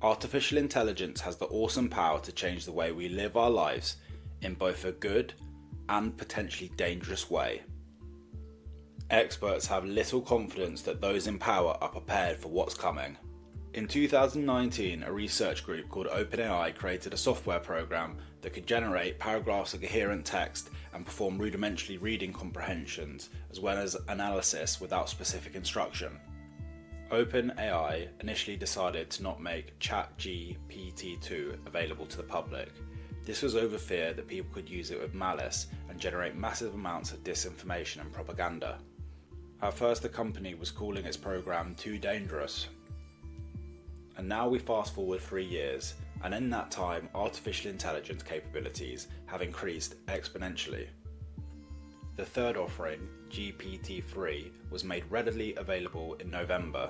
Artificial intelligence has the awesome power to change the way we live our lives in both a good and potentially dangerous way. Experts have little confidence that those in power are prepared for what's coming. In 2019, a research group called OpenAI created a software program that could generate paragraphs of coherent text and perform rudimentary reading comprehensions, as well as analysis without specific instruction. OpenAI initially decided to not make chatgpt 2 available to the public. This was over fear that people could use it with malice and generate massive amounts of disinformation and propaganda. At first, the company was calling its program too dangerous. And now we fast forward 3 years, and in that time, artificial intelligence capabilities have increased exponentially. The third offering, GPT-3, was made readily available in November.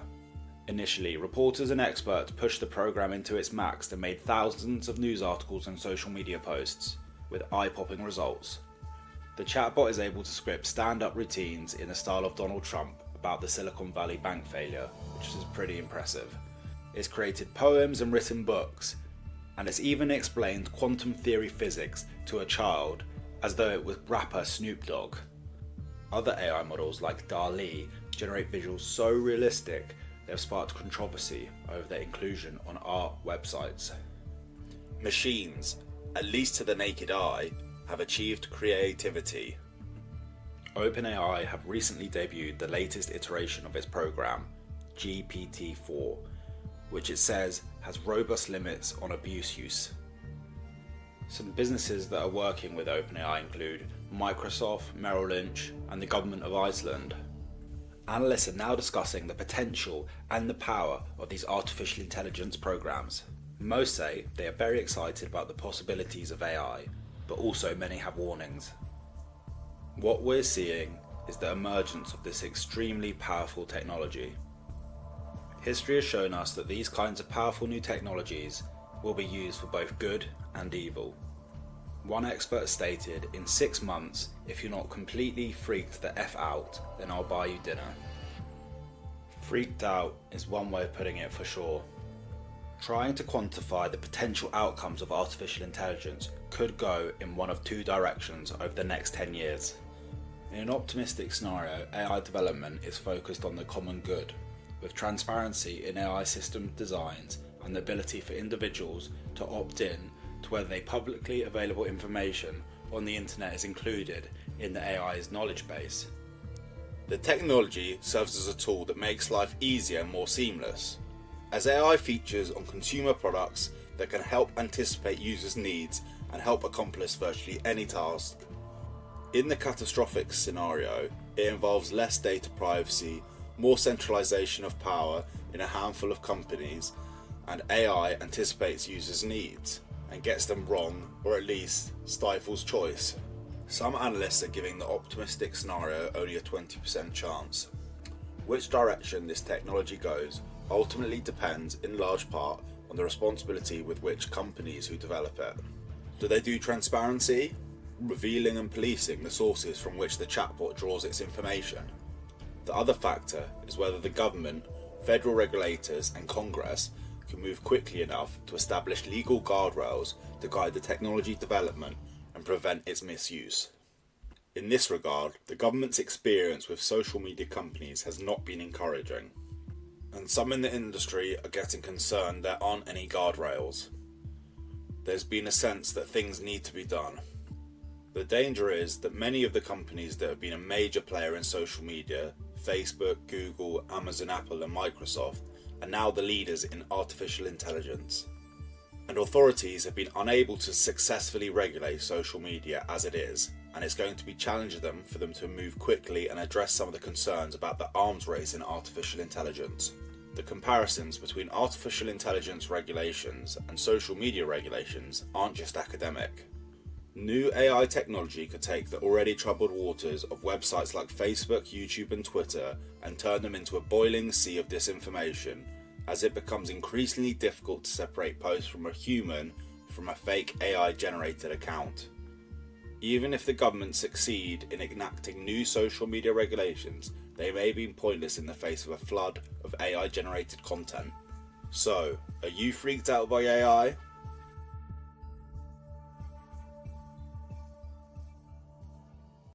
Initially, reporters and experts pushed the program into its max and made thousands of news articles and social media posts, with eye-popping results. The chatbot is able to script stand-up routines in the style of Donald Trump about the Silicon Valley bank failure, which is pretty impressive. It's created poems and written books, and it's even explained quantum theory physics to a child as though it was rapper Snoop Dogg. Other AI models like DALL-E generate visuals so realistic they have sparked controversy over their inclusion on art websites. Machines, at least to the naked eye, have achieved creativity. OpenAI have recently debuted the latest iteration of its program, GPT-4, which it says has robust limits on abuse use. Some businesses that are working with OpenAI include Microsoft, Merrill Lynch, and the government of Iceland. Analysts are now discussing the potential and the power of these artificial intelligence programs. Most say they are very excited about the possibilities of AI, but also many have warnings. What we're seeing is the emergence of this extremely powerful technology. History has shown us that these kinds of powerful new technologies will be used for both good and evil. One expert stated, in 6 months, if you're not completely freaked the F out, then I'll buy you dinner. Freaked out is one way of putting it for sure. Trying to quantify the potential outcomes of artificial intelligence could go in one of two directions over the next 10 years. In an optimistic scenario, AI development is focused on the common good, with transparency in AI system designs and the ability for individuals to opt in to whether the publicly available information on the internet is included in the AI's knowledge base. The technology serves as a tool that makes life easier and more seamless, as AI features on consumer products that can help anticipate users' needs and help accomplish virtually any task. In the catastrophic scenario, it involves less data privacy, more centralization of power in a handful of companies, and AI anticipates users' needs and gets them wrong, or at least stifles choice. Some analysts are giving the optimistic scenario only a 20% chance. Which direction this technology goes ultimately depends in large part on the responsibility with which companies who develop it. Do they do transparency, revealing and policing the sources from which the chatbot draws its information? The other factor is whether the government, federal regulators and Congress can move quickly enough to establish legal guardrails to guide the technology development and prevent its misuse. In this regard, the government's experience with social media companies has not been encouraging, and some in the industry are getting concerned there aren't any guardrails. There's been a sense that things need to be done. The danger is that many of the companies that have been a major player in social media, Facebook, Google, Amazon, Apple and Microsoft, are now the leaders in artificial intelligence. And authorities have been unable to successfully regulate social media as it is, and it's going to be challenging them for them to move quickly and address some of the concerns about the arms race in artificial intelligence. The comparisons between artificial intelligence regulations and social media regulations aren't just academic. New AI technology could take the already troubled waters of websites like Facebook, YouTube and Twitter and turn them into a boiling sea of disinformation, as it becomes increasingly difficult to separate posts from a human from a fake AI generated account. Even if the government succeed in enacting new social media regulations, they may be pointless in the face of a flood of AI generated content. So, are you freaked out by AI?